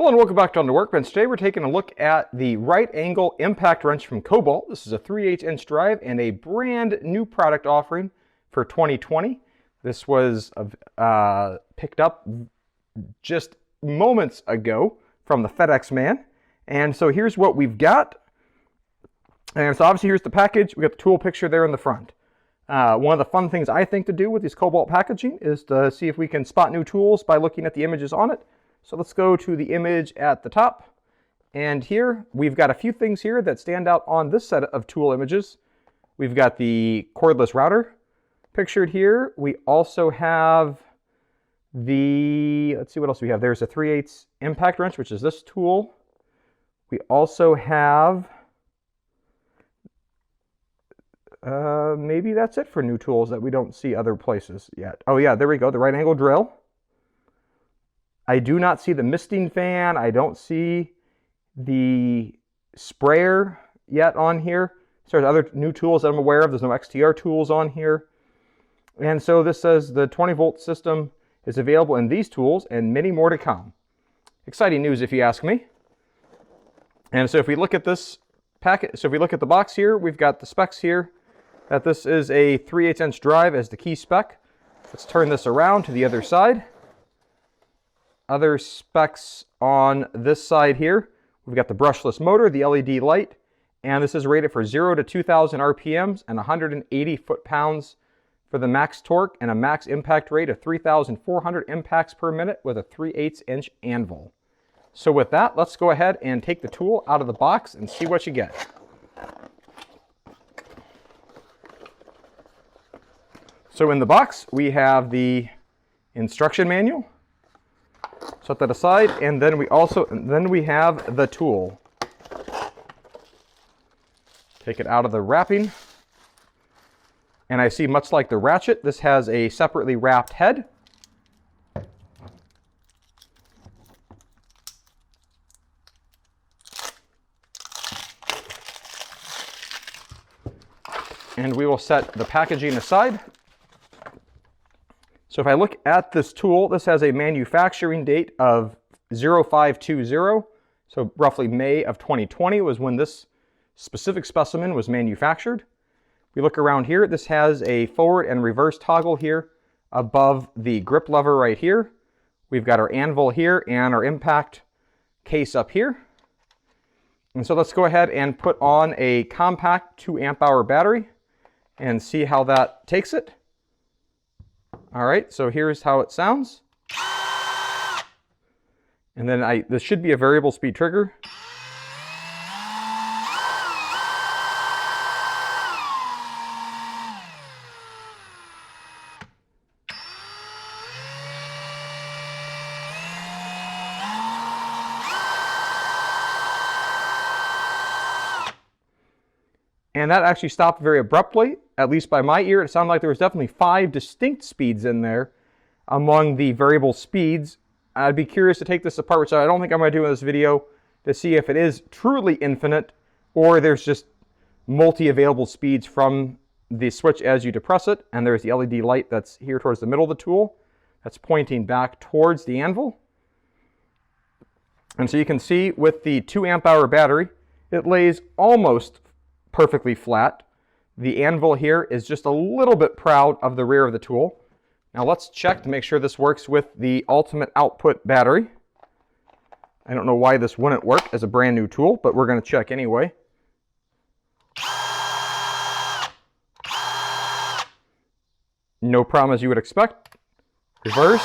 Hello and welcome back to On the Workbench. Today we're taking a look at the right angle impact wrench from Kobalt. This is a 3/8 inch drive and a brand new product offering for 2020. This was picked up just moments ago from the FedEx man. And so here's what we've got. And so obviously here's the package. We got the tool picture there in the front. One of the fun things I think to do with these Kobalt packaging is to see if we can spot new tools by looking at the images on it. So let's go to the image at the top. And here we've got a few things here that stand out on this set of tool images. We've got the cordless router pictured here. We also have the, let's see what else we have. There's a 3/8 impact wrench, which is this tool. We also have, maybe that's it for new tools that we don't see other places yet. Oh yeah, there we go, the right angle drill. I do not see the misting fan. I don't see the sprayer yet on here. So there's other new tools that I'm aware of. There's no XTR tools on here. And so this says the 20-volt system is available in these tools and many more to come. Exciting news if you ask me. And so if we look at this packet, so if we look at the box here, we've got the specs here that this is a 3/8 inch drive as the key spec. Let's turn this around to the other side. Other specs on this side here, we've got the brushless motor, the LED light, and this is rated for 0 to 2,000 RPMs and 180 foot-pounds for the max torque and a max impact rate of 3,400 impacts per minute with a 3/8 inch anvil. So with that, let's go ahead and take the tool out of the box and see what you get. So in the box, we have the instruction manual. Set that aside, and then we have the tool. Take it out of the wrapping, and I see, much like the ratchet, this has a separately wrapped head. And we will set the packaging aside. So if I look at this tool, this has a manufacturing date of 0520, so roughly May of 2020 was when this specific specimen was manufactured. We look around here, this has a forward and reverse toggle here above the grip lever right here. We've got our anvil here and our impact case up here. And so let's go ahead and put on a compact 2 amp hour battery and see how that takes it. All right, so here's how it sounds. And then this should be a variable speed trigger. And that actually stopped very abruptly, at least by my ear. It sounded like there was definitely 5 distinct speeds in there among the variable speeds. I'd be curious to take this apart, which I don't think I'm going to do in this video, to see if it is truly infinite or there's just multi-available speeds from the switch as you depress it. And there's the LED light that's here towards the middle of the tool that's pointing back towards the anvil. And so you can see with the 2 amp hour battery, it lays almost perfectly flat. The anvil here is just a little bit proud of the rear of the tool. Now let's check to make sure this works with the ultimate output battery. I don't know why this wouldn't work as a brand new tool, but we're going to check anyway. No problem as you would expect. Reverse.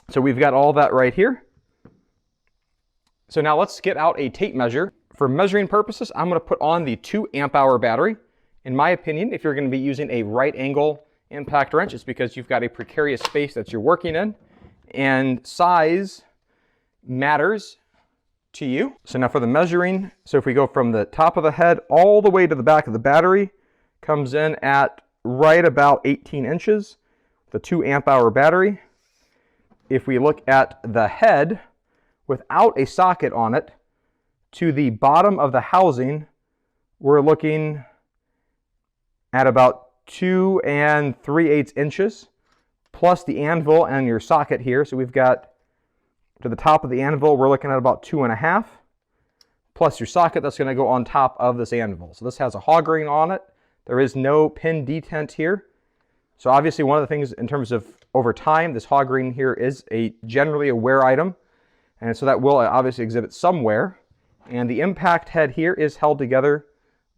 So we've got all that right here. So now let's get out a tape measure. For measuring purposes, I'm going to put on the 2 amp hour battery. In my opinion, if you're going to be using a right angle impact wrench, it's because you've got a precarious space that you're working in, and size matters to you. So now for the measuring, so if we go from the top of the head all the way to the back of the battery, comes in at right about 18 inches, the 2 amp hour battery. If we look at the head, without a socket on it, to the bottom of the housing, we're looking at about 2 3/8 inches. plus the anvil and your socket here. So we've got to the top of the anvil, we're looking at about 2.5, plus your socket that's going to go on top of this anvil. So this has a hog ring on it. There is no pin detent here. So obviously one of the things in terms of over time, this hog ring here is generally a wear item. And so that will obviously exhibit some wear. And the impact head here is held together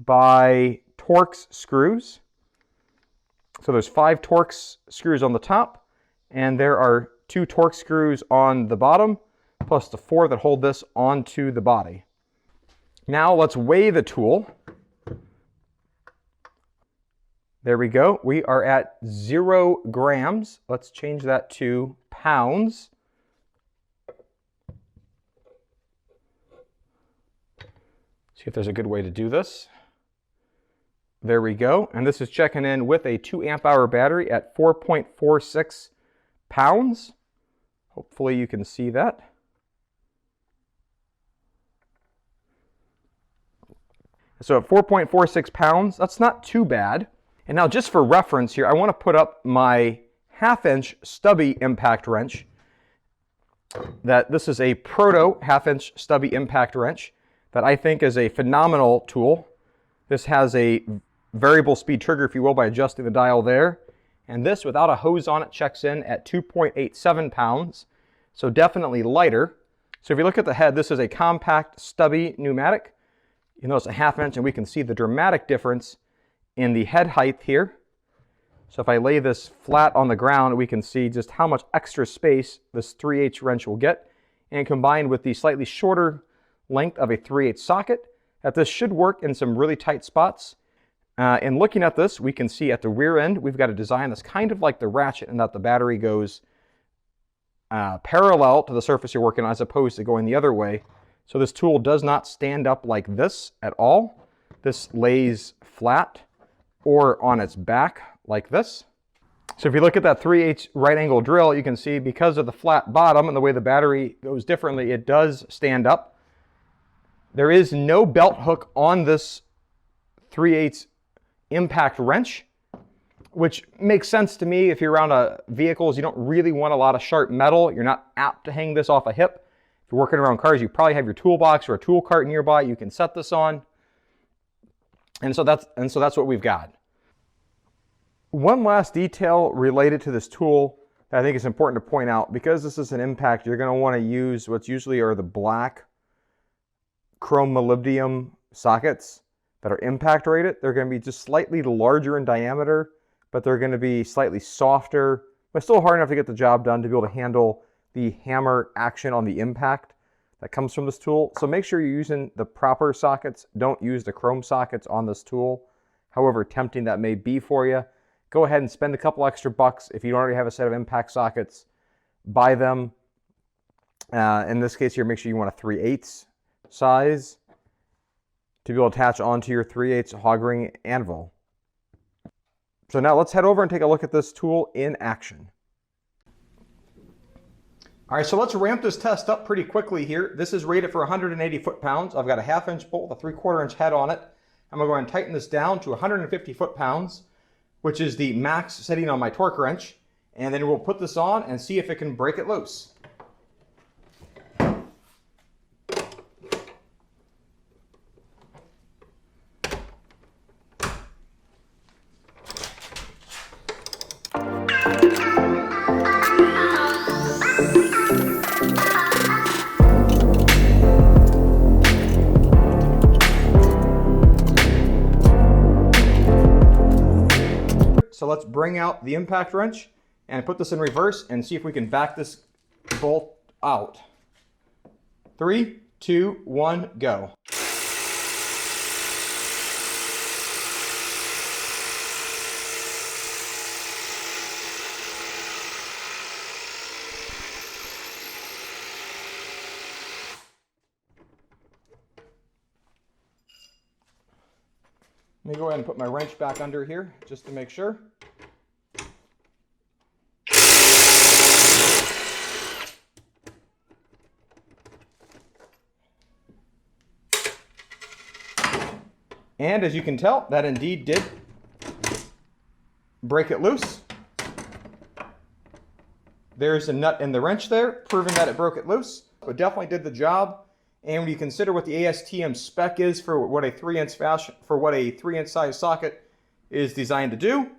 by Torx screws. So there's 5 Torx screws on the top, and there are 2 Torx screws on the bottom, plus the 4 that hold this onto the body. Now let's weigh the tool. There we go. We are at 0 grams. Let's change that to pounds. See if there's a good way to do this. There we go. And this is checking in with a 2 amp hour battery at 4.46 pounds. Hopefully you can see that. So at 4.46 pounds, that's not too bad. And now just for reference here, I want to put up my 1/2-inch stubby impact wrench. This is a proto 1/2-inch stubby impact wrench that I think is a phenomenal tool. This has a variable speed trigger, if you will, by adjusting the dial there. And this, without a hose on it, checks in at 2.87 pounds. So definitely lighter. So if you look at the head, this is a compact stubby pneumatic. You notice a 1/2-inch, and we can see the dramatic difference in the head height here. So if I lay this flat on the ground, we can see just how much extra space this 3/8 wrench will get. And combined with the slightly shorter length of a 3/8 socket, that this should work in some really tight spots. And looking at this, we can see at the rear end, we've got a design that's kind of like the ratchet in that the battery goes parallel to the surface you're working on as opposed to going the other way. So this tool does not stand up like this at all. This lays flat or on its back like this. So if you look at that 3/8 right angle drill, you can see because of the flat bottom and the way the battery goes differently, it does stand up. There is no belt hook on this 3/8 impact wrench, which makes sense to me. If you're around vehicles, you don't really want a lot of sharp metal. You're not apt to hang this off a hip. If you're working around cars, you probably have your toolbox or a tool cart nearby. You can set this on. And so that's what we've got. One last detail related to this tool that I think is important to point out. Because this is an impact, you're going to want to use what's usually are the black chrome molybdenum sockets that are impact rated. They're going to be just slightly larger in diameter, but they're going to be slightly softer, but still hard enough to get the job done to be able to handle the hammer action on the impact that comes from this tool. So make sure you're using the proper sockets. Don't use the chrome sockets on this tool. However tempting that may be for you, go ahead and spend a couple extra bucks. If you don't already have a set of impact sockets, buy them. In this case here, make sure you want a 3/8 size to be able to attach onto your 3/8 hog ring anvil. So now let's head over and take a look at this tool in action. All right, so let's ramp this test up pretty quickly here. This is rated for 180 foot-pounds. I've got a 1/2-inch bolt with a 3/4-inch head on it. I'm gonna go ahead and tighten this down to 150 foot-pounds, which is the max setting on my torque wrench. And then we'll put this on and see if it can break it loose. So let's bring out the impact wrench and put this in reverse and see if we can back this bolt out. 3, 2, 1, go. Let me go ahead and put my wrench back under here just to make sure. And as you can tell, that indeed did break it loose. There's a nut in the wrench there, proving that it broke it loose. But definitely did the job. And when you consider what the ASTM spec is for what a 3-inch size socket is designed to do,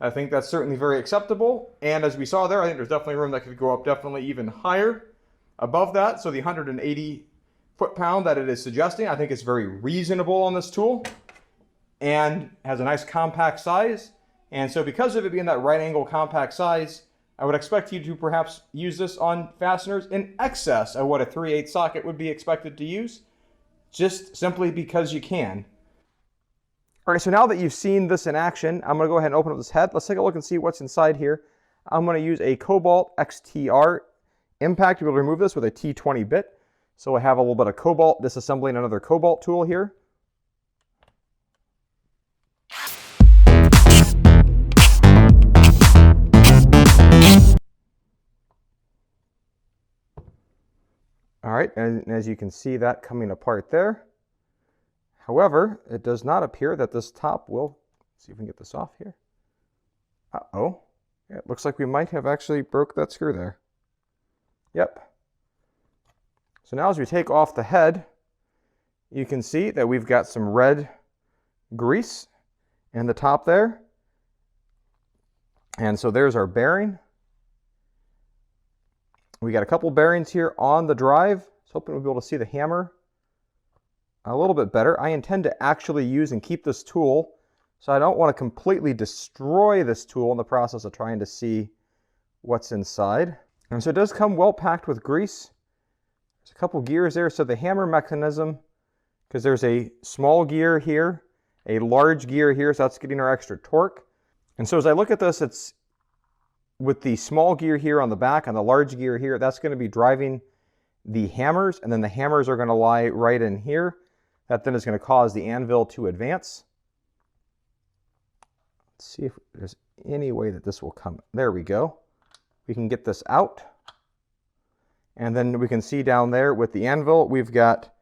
I think that's certainly very acceptable. And as we saw there, I think there's definitely room that could go up definitely even higher above that. So the 180 foot-pound that it is suggesting, I think is very reasonable on this tool and has a nice compact size. And so because of it being that right angle compact size, I would expect you to perhaps use this on fasteners in excess of what a 3/8 socket would be expected to use, just simply because you can. All right, so now that you've seen this in action, I'm gonna go ahead and open up this head. Let's take a look and see what's inside here. I'm gonna use a Kobalt XTR impact to be able to remove this with a T20 bit. So I have a little bit of Kobalt disassembling another Kobalt tool here. All right, and as you can see that coming apart there. However, it does not appear that this top will, let's see if we can get this off here. Uh-oh, yeah, it looks like we might have actually broke that screw there. Yep. So now as we take off the head, you can see that we've got some red grease in the top there. And so there's our bearing. We got a couple bearings here on the drive. So hoping we'll be able to see the hammer a little bit better. I intend to actually use and keep this tool, so I don't want to completely destroy this tool in the process of trying to see what's inside. And so it does come well packed with grease. There's a couple gears there. So the hammer mechanism, because there's a small gear here, a large gear here, so that's getting our extra torque. And so as I look at this, it's with the small gear here on the back and the large gear here, that's going to be driving the hammers, and then the hammers are going to lie right in here. That then is going to cause the anvil to advance. Let's see if there's any way that this will come. There we go. We can get this out. And then we can see down there with the anvil, we've got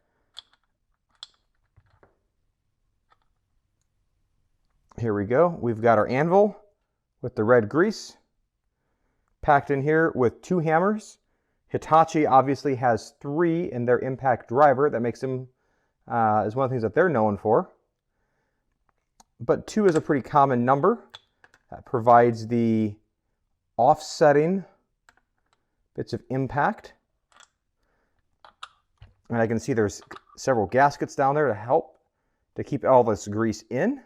here we go. We've got our anvil with the red grease packed in here with 2 hammers. Hitachi obviously has 3 in their impact driver. That makes them, is one of the things that they're known for. But 2 is a pretty common number. That provides the offsetting bits of impact. And I can see there's several gaskets down there to help to keep all this grease in.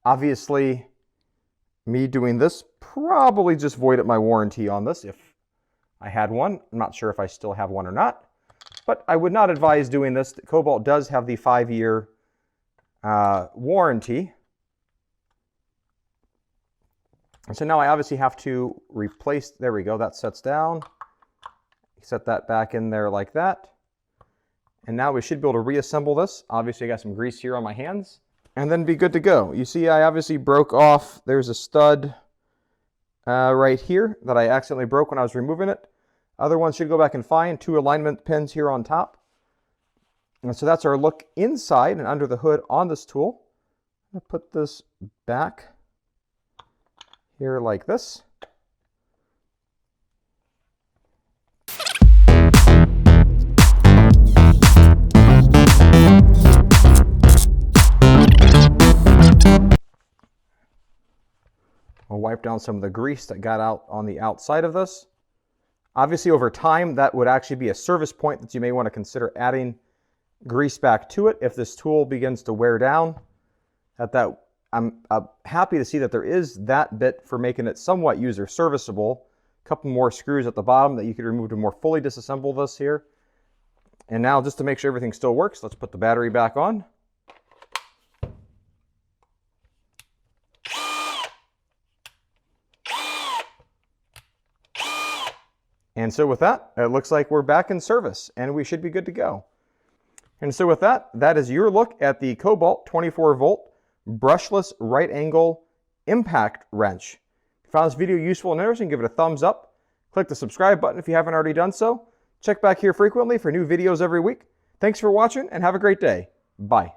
Obviously, me doing this probably just voided my warranty on this if I had one. I'm not sure if I still have one or not, but I would not advise doing this. Kobalt does have the 5-year warranty. And so now I obviously have to replace, there we go, that sets down. Set that back in there like that. And now we should be able to reassemble this. Obviously I got some grease here on my hands. And then be good to go. You see I obviously broke off, there's a stud right here that I accidentally broke when I was removing it. Other ones should go back and find 2 alignment pins here on top. And so that's our look inside and under the hood on this tool. I'm going to put this back here like this. I'll wipe down some of the grease that got out on the outside of this. Obviously over time that would actually be a service point that you may want to consider adding grease back to it if this tool begins to wear down. I'm happy to see that there is that bit for making it somewhat user serviceable. A couple more screws at the bottom that you could remove to more fully disassemble this here. And now just to make sure everything still works, let's put the battery back on. And so with that, it looks like we're back in service and we should be good to go. And so with that, that is your look at the Kobalt 24-volt brushless right angle impact wrench. If you found this video useful and interesting, give it a thumbs up. Click the subscribe button if you haven't already done so. Check back here frequently for new videos every week. Thanks for watching and have a great day. Bye.